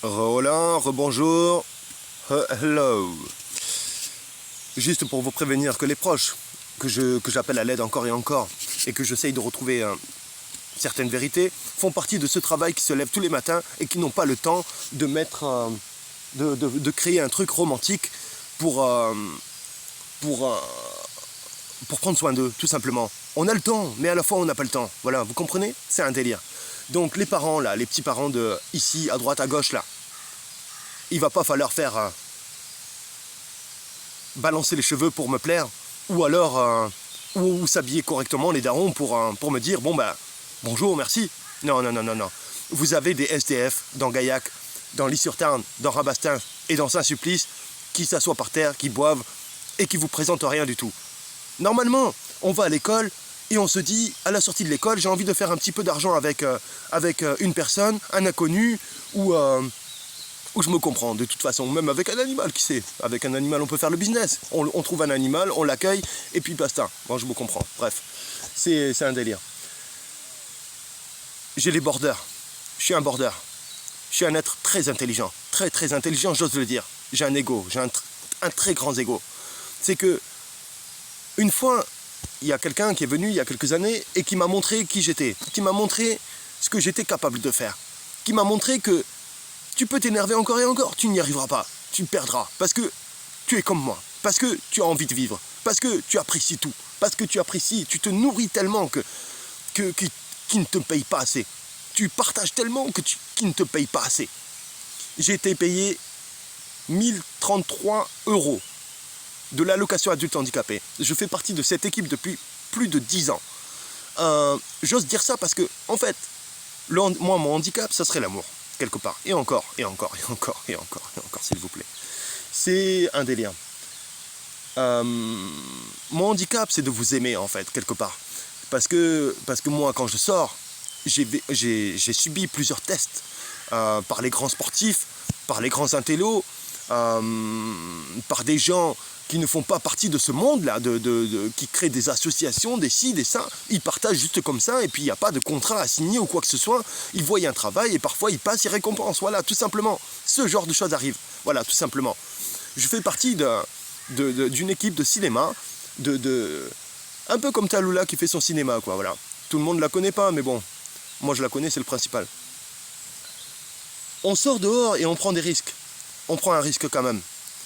Roland, rebonjour, hello. Juste pour vous prévenir que les proches que j'appelle à l'aide encore et encore et que j'essaye de retrouver certaines vérités font partie de ce travail qui se lève tous les matins et qui n'ont pas le temps de mettre de créer un truc romantique pour prendre soin d'eux, tout simplement. On a le temps, mais à la fois on n'a pas le temps. Voilà, vous comprenez? C'est un délire. Donc les parents là, les petits parents de ici, à droite, à gauche là, il va pas falloir faire balancer les cheveux pour me plaire, ou alors ou s'habiller correctement les darons pour me dire bon bah bonjour, merci. Non, non, non, non, non. Vous avez des SDF dans Gaillac, dans Lis-sur-Tarn, dans Rabastens et dans Saint-Sulpice qui s'assoient par terre, qui boivent et qui vous présentent rien du tout. Normalement, on va à l'école et on se dit, à la sortie de l'école, j'ai envie de faire un petit peu d'argent avec une personne, un inconnu, ou je me comprends. De toute façon, même avec un animal, qui sait? Avec un animal, on peut faire le business. On trouve un animal, on l'accueille, et puis basta. Bon, je me comprends. Bref, c'est un délire. J'ai les borders. Je suis un border. Je suis un être très intelligent. Très, très intelligent, j'ose le dire. J'ai un ego. J'ai un très grand ego. C'est que, une fois, il y a quelqu'un qui est venu il y a quelques années et qui m'a montré qui j'étais, qui m'a montré ce que j'étais capable de faire, qui m'a montré que tu peux t'énerver encore et encore, tu n'y arriveras pas, tu perdras, parce que tu es comme moi, parce que tu as envie de vivre, parce que tu apprécies tout, parce que tu apprécies, tu te nourris tellement qui ne te paye pas assez, tu partages tellement qui ne te paye pas assez. J'ai été payé 1033 € de l'allocation adulte handicapé. Je fais partie de cette équipe depuis plus de 10 ans. J'ose dire ça parce que, en fait, moi, mon handicap, ça serait l'amour, quelque part. Et encore, et encore, et encore, et encore, et encore, s'il vous plaît. C'est un délire. Mon handicap, c'est de vous aimer, en fait, quelque part. Parce que moi, quand je sors, j'ai subi plusieurs tests par les grands sportifs, par les grands intellos, par des gens qui ne font pas partie de ce monde-là, qui créent des associations, des ci, des ça. Ils partagent juste comme ça, et puis il n'y a pas de contrat à signer ou quoi que ce soit. Ils voient un travail, et parfois ils passent, ils récompensent. Voilà, tout simplement. Ce genre de choses arrive. Voilà, tout simplement. Je fais partie d'une équipe de cinéma, un peu comme Talula qui fait son cinéma, quoi, voilà. Tout le monde ne la connaît pas, mais bon, moi je la connais, c'est le principal. On sort dehors et on prend des risques. On prend un risque quand même.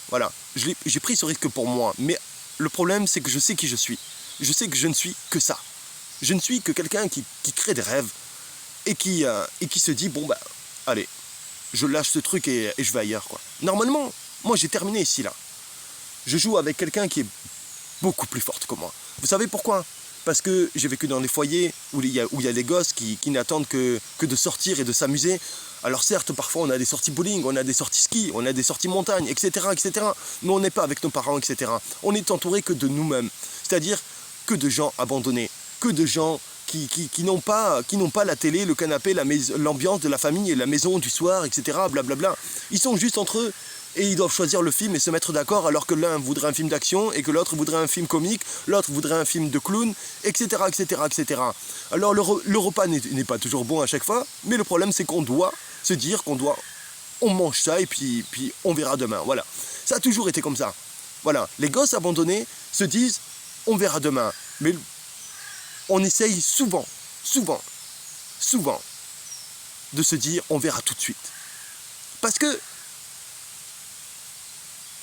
Voilà, j'ai pris ce risque pour moi, mais le problème c'est que je sais qui je suis. Je sais que je ne suis que ça. Je ne suis que quelqu'un qui crée des rêves et qui se dit, bon bah, allez, je lâche ce truc et je vais ailleurs, quoi. Normalement, moi j'ai terminé ici, là. Je joue avec quelqu'un qui est beaucoup plus forte que moi. Vous savez pourquoi? Parce que j'ai vécu dans des foyers où il y a des gosses qui n'attendent que de sortir et de s'amuser. Alors certes, parfois on a des sorties bowling, on a des sorties ski, on a des sorties montagne, etc., etc. Mais on n'est pas avec nos parents, etc. On est entouré que de nous-mêmes. C'est-à-dire que de gens abandonnés, que de gens qui n'ont pas la télé, le canapé, l'ambiance de la famille et la maison du soir, etc. Blablabla. Ils sont juste entre eux. Et ils doivent choisir le film et se mettre d'accord alors que l'un voudrait un film d'action et que l'autre voudrait un film comique, l'autre voudrait un film de clown, etc., etc., etc. Alors le repas n'est pas toujours bon à chaque fois, mais le problème c'est qu'on doit se dire on mange ça et puis on verra demain, voilà. Ça a toujours été comme ça. Voilà, les gosses abandonnés se disent on verra demain, mais on essaye souvent de se dire on verra tout de suite. Parce que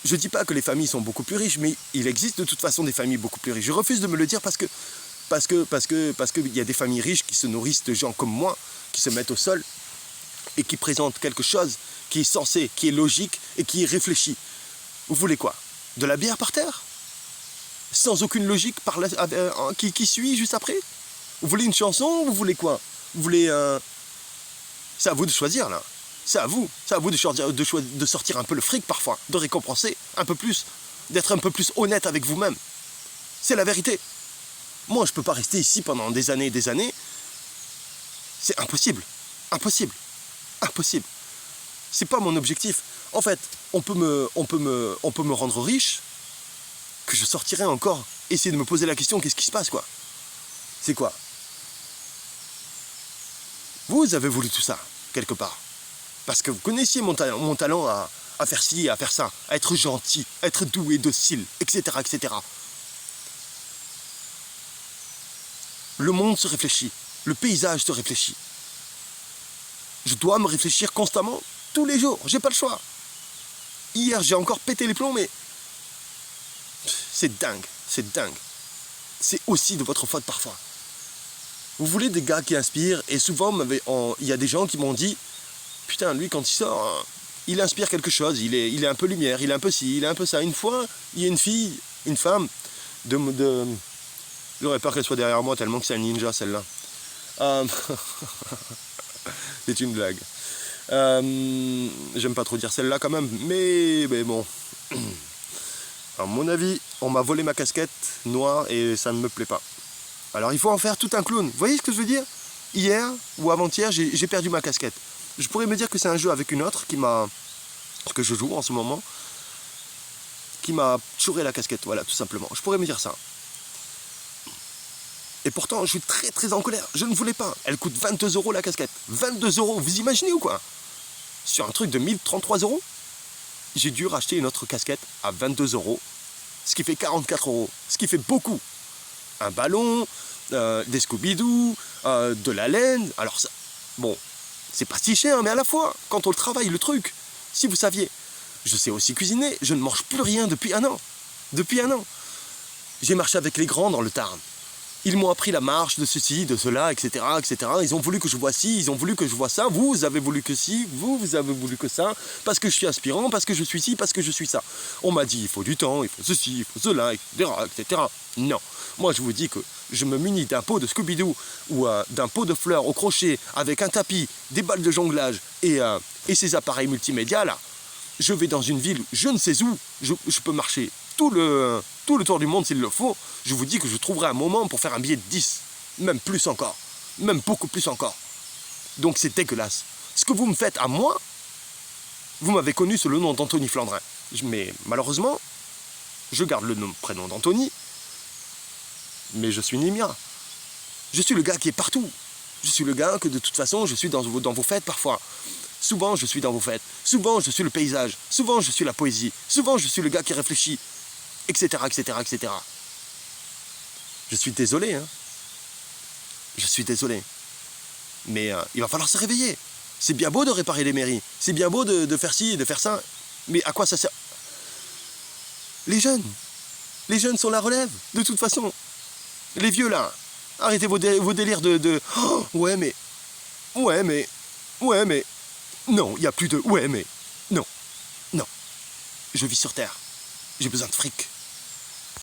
je ne dis pas que les familles sont beaucoup plus riches, mais il existe de toute façon des familles beaucoup plus riches. Je refuse de me le dire parce qu'il y a des familles riches qui se nourrissent de gens comme moi, qui se mettent au sol et qui présentent quelque chose qui est sensé, qui est logique et qui est réfléchi. Vous voulez quoi? De la bière par terre? Sans aucune logique qui suit juste après? Vous voulez une chanson? Vous voulez quoi? Vous voulez C'est à vous de choisir là. C'est à vous de sortir un peu le fric parfois, de récompenser un peu plus, d'être un peu plus honnête avec vous-même. C'est la vérité. Moi, je ne peux pas rester ici pendant des années et des années. C'est impossible. Impossible. Impossible. C'est pas mon objectif. En fait, on peut me rendre riche, que je sortirai encore, essayer de me poser la question, qu'est-ce qui se passe, quoi? C'est quoi? Vous avez voulu tout ça, quelque part. Parce que vous connaissiez mon talent à faire ci, à faire ça, à être gentil, à être doux et docile, etc., etc. Le monde se réfléchit, le paysage se réfléchit. Je dois me réfléchir constamment, tous les jours, j'ai pas le choix. Hier, j'ai encore pété les plombs, mais c'est dingue, c'est dingue. C'est aussi de votre faute parfois. Vous voulez des gars qui inspirent, et souvent, il y a des gens qui m'ont dit, putain, lui, quand il sort, il inspire quelque chose, il est un peu lumière, il est un peu ci, il est un peu ça. Une fois, il y a une fille, une femme, j'aurais peur qu'elle soit derrière moi, tellement que c'est un ninja, celle-là. C'est une blague. J'aime pas trop dire celle-là quand même, mais bon. À mon avis, on m'a volé ma casquette noire et ça ne me plaît pas. Alors il faut en faire tout un clown. Vous voyez ce que je veux dire? Hier ou avant-hier, j'ai perdu ma casquette. Je pourrais me dire que c'est un jeu avec une autre que je joue en ce moment, qui m'a chouré la casquette, voilà, tout simplement. Je pourrais me dire ça. Et pourtant, je suis très très en colère. Je ne voulais pas. Elle coûte 22 € la casquette. 22 €, vous imaginez ou quoi? Sur un truc de 1033 €, j'ai dû racheter une autre casquette à 22 €, ce qui fait 44 €, ce qui fait beaucoup. Un ballon, des Scooby-Doo, de la laine. Alors ça, bon, c'est pas si cher, mais à la fois, quand on le travaille, le truc, si vous saviez, je sais aussi cuisiner, je ne mange plus rien depuis un an. Depuis un an. J'ai marché avec les grands dans le Tarn. Ils m'ont appris la marche de ceci, de cela, etc., etc. Ils ont voulu que je vois ci, ils ont voulu que je vois ça. Vous avez voulu que ci, vous avez voulu que ça. Parce que je suis inspirant, parce que je suis ci, parce que je suis ça. On m'a dit, il faut du temps, il faut ceci, il faut cela, etc., etc. Non. Moi, je vous dis que je me munis d'un pot de Scooby-Doo ou d'un pot de fleurs au crochet avec un tapis, des balles de jonglage et ces appareils multimédia, là. Je vais dans une ville, je ne sais où, je peux marcher tout le tour du monde s'il le faut. Je vous dis que je trouverai un moment pour faire un billet de 10, même plus encore, même beaucoup plus encore. Donc c'est dégueulasse. Ce que vous me faites à moi, vous m'avez connu sous le nom d'Anthony Flandrin. Mais malheureusement, je garde le prénom d'Anthony, mais je suis Nimia. Je suis le gars qui est partout. Je suis le gars que de toute façon, je suis dans vos fêtes parfois. Souvent, je suis dans vos fêtes. Souvent, je suis le paysage. Souvent, je suis la poésie. Souvent, je suis le gars qui réfléchit. Etc., etc., etc. Je suis désolé, hein. Je suis désolé. Mais il va falloir se réveiller. C'est bien beau de réparer les mairies. C'est bien beau de faire ci et de faire ça. Mais à quoi ça sert? Les jeunes sont la relève, de toute façon. Les vieux, là, arrêtez vos délires de oh, ouais, mais... Non, il n'y a plus de... Ouais, mais... Non. Je vis sur Terre. J'ai besoin de fric.